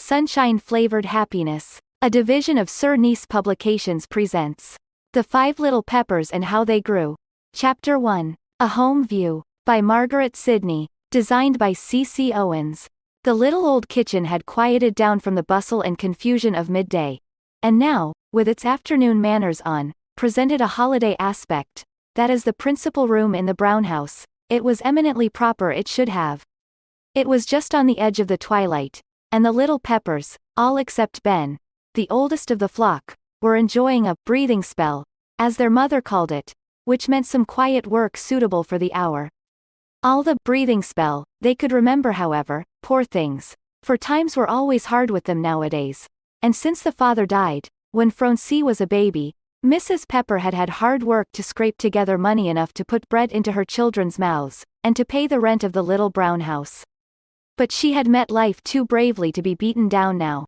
Sunshine-Flavored Happiness. A division of Sir Nice Publications presents The Five Little Peppers and How They Grew. Chapter 1. A Home View. By Margaret Sidney. Designed by C. Owens. The little old kitchen had quieted down from the bustle and confusion of midday. And now, with its afternoon manners on, presented a holiday aspect. That is the principal room in the brown house. It was eminently proper it should have. It was just on the edge of the twilight, and the little Peppers, all except Ben, the oldest of the flock, were enjoying a breathing spell, as their mother called it, which meant some quiet work suitable for the hour. All the breathing spell they could remember, however, poor things, for times were always hard with them nowadays, and since the father died, when Francie was a baby, Mrs. Pepper had had hard work to scrape together money enough to put bread into her children's mouths, and to pay the rent of the little brown house. But she had met life too bravely to be beaten down now.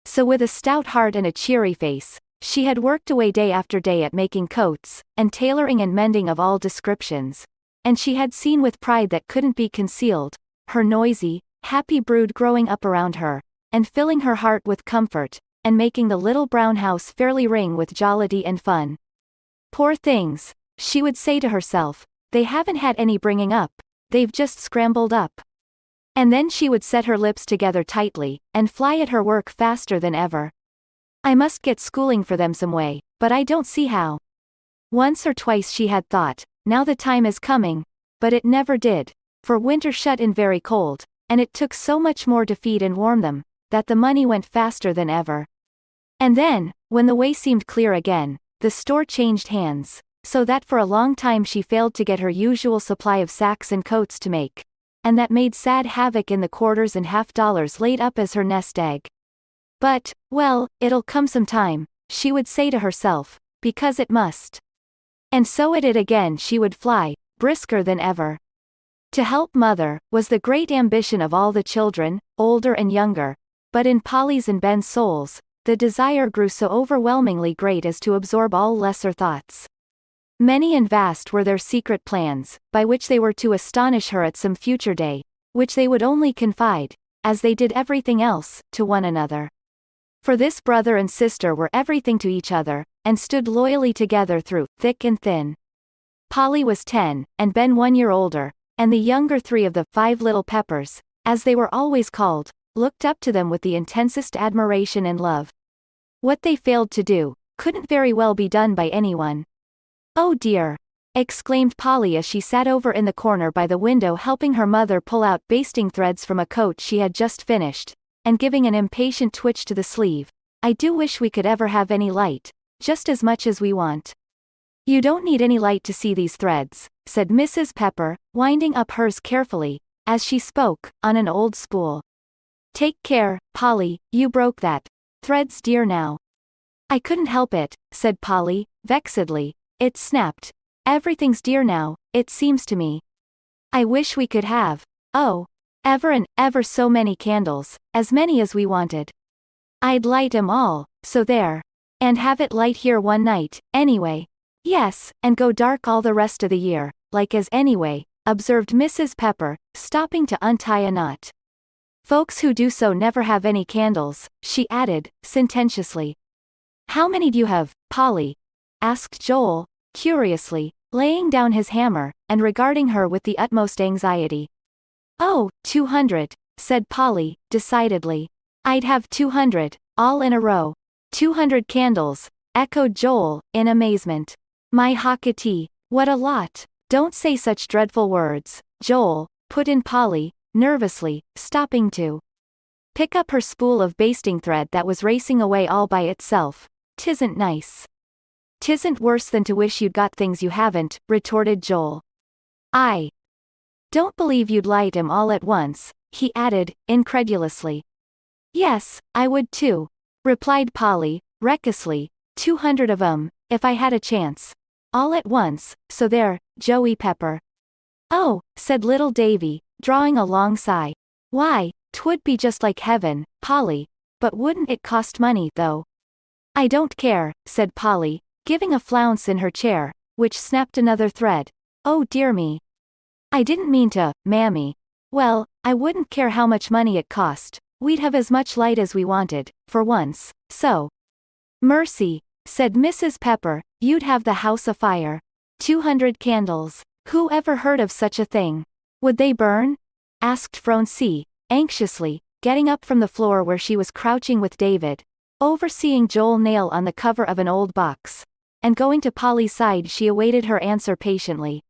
So with a stout heart and a cheery face, she had worked away day after day at making coats, and tailoring and mending of all descriptions, and she had seen with pride that couldn't be concealed, her noisy, happy brood growing up around her, and filling her heart with comfort, and making the little brown house fairly ring with jollity and fun. Poor things, she would say to herself, they haven't had any bringing up, they've just scrambled up. And then she would set her lips together tightly, and fly at her work faster than ever. I must get schooling for them some way, but I don't see how. Once or twice she had thought, now the time is coming, but it never did, for winter shut in very cold, and it took so much more to feed and warm them, that the money went faster than ever. And then, when the way seemed clear again, the store changed hands, so that for a long time she failed to get her usual supply of sacks and coats to make, and that made sad havoc in the quarters and $50 laid up as her nest egg. But, well, it'll come some time, she would say to herself, because it must. And so at it again she would fly, brisker than ever. To help mother, was the great ambition of all the children, older and younger, but in Polly's and Ben's souls, the desire grew so overwhelmingly great as to absorb all lesser thoughts. Many and vast were their secret plans, by which they were to astonish her at some future day, which they would only confide, as they did everything else, to one another. For this brother and sister were everything to each other, and stood loyally together through thick and thin. Polly was 10, and Ben 1 year older, and the younger 3 of the 5 little Peppers, as they were always called, looked up to them with the intensest admiration and love. What they failed to do, couldn't very well be done by anyone. "Oh dear!" exclaimed Polly as she sat over in the corner by the window helping her mother pull out basting threads from a coat she had just finished, and giving an impatient twitch to the sleeve. "I do wish we could ever have any light, just as much as we want." "You don't need any light to see these threads," said Mrs. Pepper, winding up hers carefully, as she spoke, on an old spool. "Take care, Polly, you broke that. Threads dear now." "I couldn't help it," said Polly, vexedly. "It snapped. Everything's dear now, it seems to me. I wish we could have, oh, ever and ever so many candles, as many as we wanted. I'd light 'em all, so there. And have it light here one night, anyway." "Yes, and go dark all the rest of the year, like as anyway," observed Mrs. Pepper, stopping to untie a knot. "Folks who do so never have any candles," she added, sententiously. "How many do you have, Polly?" asked Joel, curiously, laying down his hammer, and regarding her with the utmost anxiety. "Oh, 200, said Polly, decidedly. "I'd have 200, all in a row." 200 candles, echoed Joel, in amazement. "My hocketee, what a lot!" "Don't say such dreadful words, Joel," put in Polly, nervously, stopping to pick up her spool of basting thread that was racing away all by itself. "'Tisn't nice." "'Tisn't worse than to wish you'd got things you haven't," retorted Joel. "I don't believe you'd light 'em all at once," he added, incredulously. "Yes, I would too," replied Polly, recklessly, 200 of 'em, if I had a chance. All at once, so there, Joey Pepper." "Oh," said little Davy, drawing a long sigh. "Why, 'twould be just like heaven, Polly, but wouldn't it cost money, though?" "I don't care," said Polly, giving a flounce in her chair, which snapped another thread. "Oh dear me. I didn't mean to, Mammy. Well, I wouldn't care how much money it cost, we'd have as much light as we wanted, for once, so. Mercy, said Mrs. Pepper, you'd have the house afire. 200 candles. Who ever heard of such a thing? Would they burn? Asked Francie, anxiously, getting up from the floor where she was crouching with David, overseeing Joel nail on the cover of an old box. And going to Polly's side she awaited her answer patiently.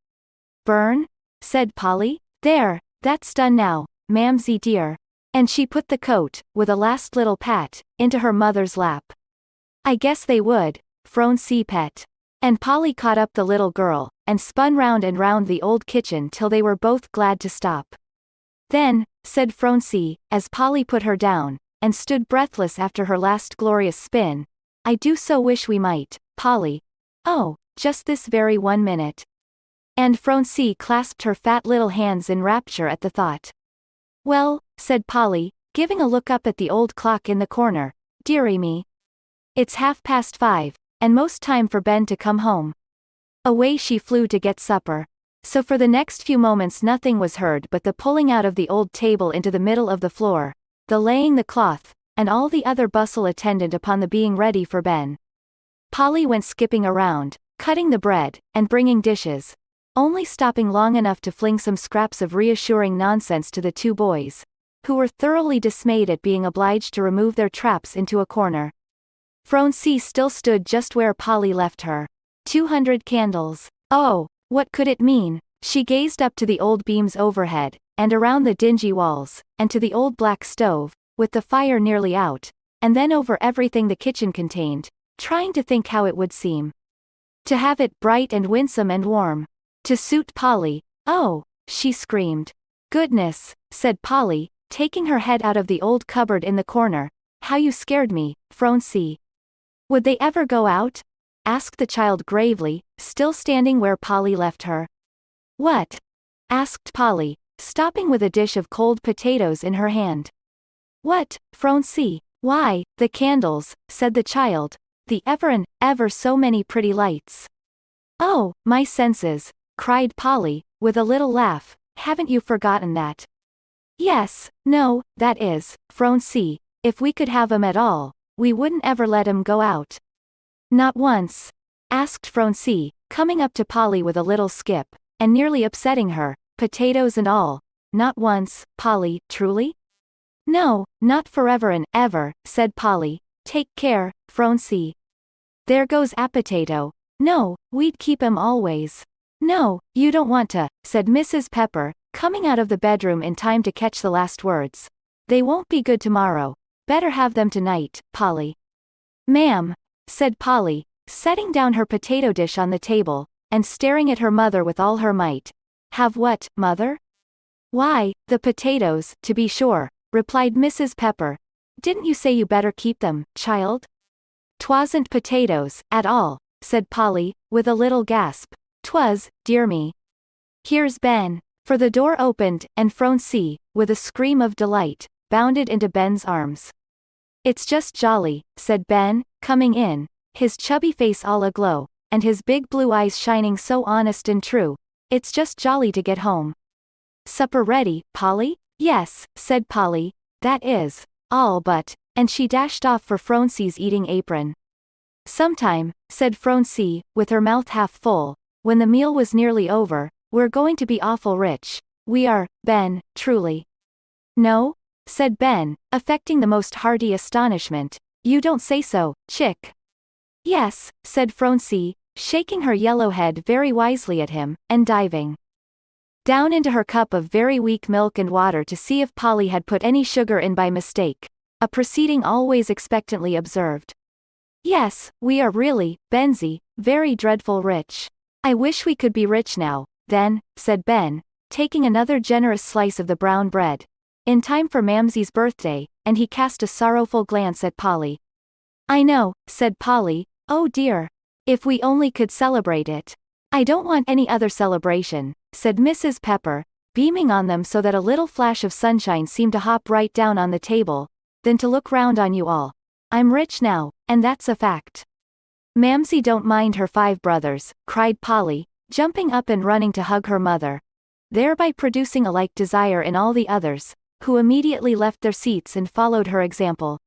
Burn? Said Polly. There, that's done now, Mamsie dear. And she put the coat, with a last little pat, into her mother's lap. I guess they would, Francie pet. And Polly caught up the little girl, and spun round and round the old kitchen till they were both glad to stop. Then, said Francie, as Polly put her down, and stood breathless after her last glorious spin, I do so wish we might, Polly. Oh, just this very 1 minute. And Francie clasped her fat little hands in rapture at the thought. Well, said Polly, giving a look up at the old clock in the corner, dearie me. It's 5:30, and most time for Ben to come home. Away she flew to get supper. So for the next few moments nothing was heard but the pulling out of the old table into the middle of the floor, the laying the cloth, and all the other bustle attendant upon the being ready for Ben. Polly went skipping around, cutting the bread, and bringing dishes, only stopping long enough to fling some scraps of reassuring nonsense to the two boys, who were thoroughly dismayed at being obliged to remove their traps into a corner. Francie still stood just where Polly left her. 200 candles. Oh, what could it mean? She gazed up to the old beams overhead, and around the dingy walls, and to the old black stove, with the fire nearly out, and then over everything the kitchen contained, trying to think how it would seem to have it bright and winsome and warm. To suit Polly. Oh, she screamed. Goodness, said Polly, taking her head out of the old cupboard in the corner. How you scared me, Francie. Would they ever go out? Asked the child gravely, still standing where Polly left her. What? Asked Polly, stopping with a dish of cold potatoes in her hand. What, Francie? Why, the candles, said the child, the ever and ever so many pretty lights. Oh, my senses, cried Polly, with a little laugh, haven't you forgotten that? Yes, no, that is, Francie, if we could have 'em at all, we wouldn't ever let 'em go out. Not once? Asked Francie, coming up to Polly with a little skip, and nearly upsetting her, potatoes and all. Not once, Polly, truly? No, not forever and ever, said Polly. Take care, Francie. There goes a potato. No, we'd keep 'em always. No, you don't want to, said Mrs. Pepper, coming out of the bedroom in time to catch the last words. They won't be good tomorrow. Better have them tonight, Polly. Ma'am, said Polly, setting down her potato dish on the table, and staring at her mother with all her might. Have what, mother? Why, the potatoes, to be sure, replied Mrs. Pepper. Didn't you say you better keep them, child? 'Twasn't potatoes, at all, said Polly, with a little gasp. 'Twas, dear me. Here's Ben. For the door opened, and Francie, with a scream of delight, bounded into Ben's arms. It's just jolly, said Ben, coming in, his chubby face all aglow, and his big blue eyes shining so honest and true. It's just jolly to get home. Supper ready, Polly? Yes, said Polly, that is, all but, and she dashed off for Francie's eating apron. Sometime, said Francie, with her mouth half full, when the meal was nearly over, we're going to be awful rich. We are, Ben, truly. No? Said Ben, affecting the most hearty astonishment. You don't say so, chick. Yes, said Francie, shaking her yellow head very wisely at him, and diving down into her cup of very weak milk and water to see if Polly had put any sugar in by mistake, a proceeding always expectantly observed. Yes, we are really, Benzie, very dreadful rich. I wish we could be rich now, then, said Ben, taking another generous slice of the brown bread. In time for Mamsie's birthday, and he cast a sorrowful glance at Polly. I know, said Polly, oh dear. If we only could celebrate it. I don't want any other celebration, said Mrs. Pepper, beaming on them so that a little flash of sunshine seemed to hop right down on the table, than to look round on you all. I'm rich now, and that's a fact. Mamsie don't mind her 5 brothers, cried Polly, jumping up and running to hug her mother, thereby producing a like desire in all the others. who immediately left their seats and followed her example.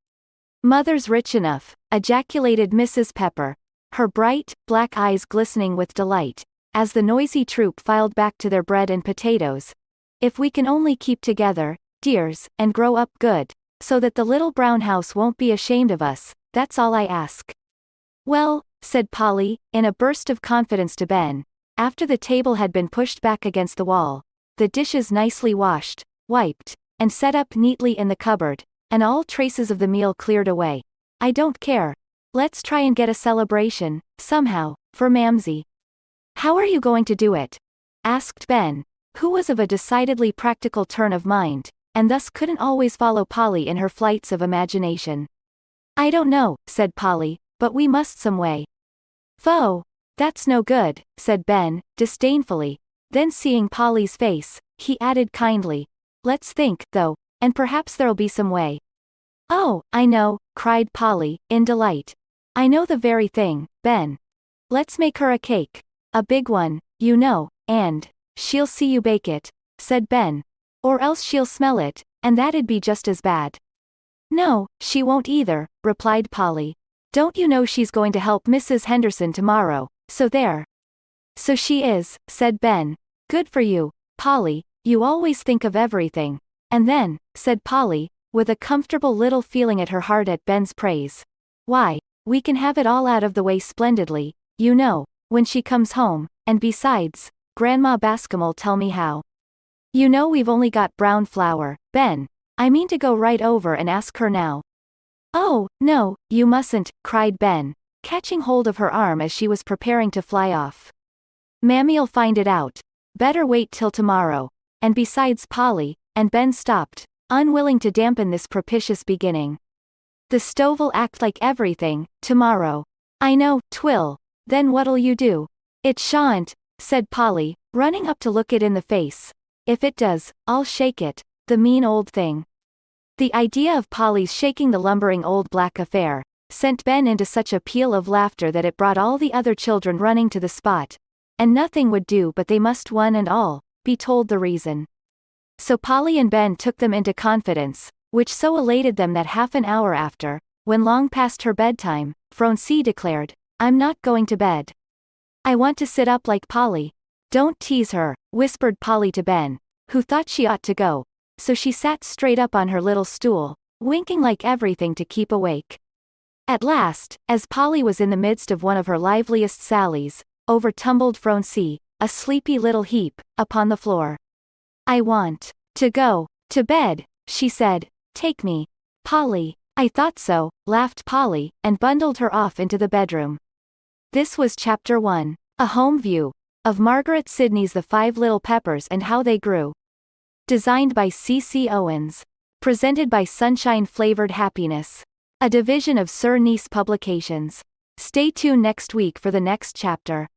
"Mother's rich enough," ejaculated Mrs. Pepper, her bright, black eyes glistening with delight, as the noisy troop filed back to their bread and potatoes. "If we can only keep together, dears, and grow up good, so that the little brown house won't be ashamed of us, that's all I ask." "Well," said Polly, in a burst of confidence to Ben, after the table had been pushed back against the wall, the dishes nicely washed, wiped, and set up neatly in the cupboard, and all traces of the meal cleared away. "I don't care. Let's try and get a celebration, somehow, for Mamsie." "How are you going to do it?" asked Ben, who was of a decidedly practical turn of mind, and thus couldn't always follow Polly in her flights of imagination. "I don't know," said Polly, "but we must some way." "Pho, that's no good," said Ben, disdainfully. Then seeing Polly's face, he added kindly, "Let's think, though, and perhaps there'll be some way." "Oh, I know," cried Polly, in delight. "I know the very thing, Ben. Let's make her a cake. A big one, you know, and she'll see you bake it," said Ben. "Or else she'll smell it, and that'd be just as bad." "No, she won't either," replied Polly. "Don't you know she's going to help Mrs. Henderson tomorrow, so there." "So she is," said Ben. "Good for you, Polly, you always think of everything." "And then," said Polly, with a comfortable little feeling at her heart at Ben's praise, "why, we can have it all out of the way splendidly, you know, when she comes home, and besides, Grandma Bascom'll tell me how. You know we've only got brown flour, Ben. I mean to go right over and ask her now." "Oh, no, you mustn't," cried Ben, catching hold of her arm as she was preparing to fly off. "Mammy'll find it out. Better wait till tomorrow. And besides, Polly," and Ben stopped, unwilling to dampen this propitious beginning. "The stove'll act like everything, tomorrow." "I know, 'twill. Then what'll you do?" "It shan't," said Polly, running up to look it in the face. "If it does, I'll shake it, the mean old thing." The idea of Polly's shaking the lumbering old black affair sent Ben into such a peal of laughter that it brought all the other children running to the spot, and nothing would do but they must one and all be told the reason. So Polly and Ben took them into confidence, which so elated them that half an hour after, when long past her bedtime, Phronsie declared, "I'm not going to bed. I want to sit up like Polly." "Don't tease her," whispered Polly to Ben, who thought she ought to go, so she sat straight up on her little stool, winking like everything to keep awake. At last, as Polly was in the midst of one of her liveliest sallies, over tumbled Phronsie, a sleepy little heap, upon the floor. "I want to go to bed," she said. "Take me, Polly." "I thought so," laughed Polly, and bundled her off into the bedroom. This was Chapter 1, A Home View, of Margaret Sidney's The 5 Little Peppers and How They Grew. Designed by C. Owens. Presented by Sunshine Flavored Happiness, a division of Sir Nice Publications. Stay tuned next week for the next chapter.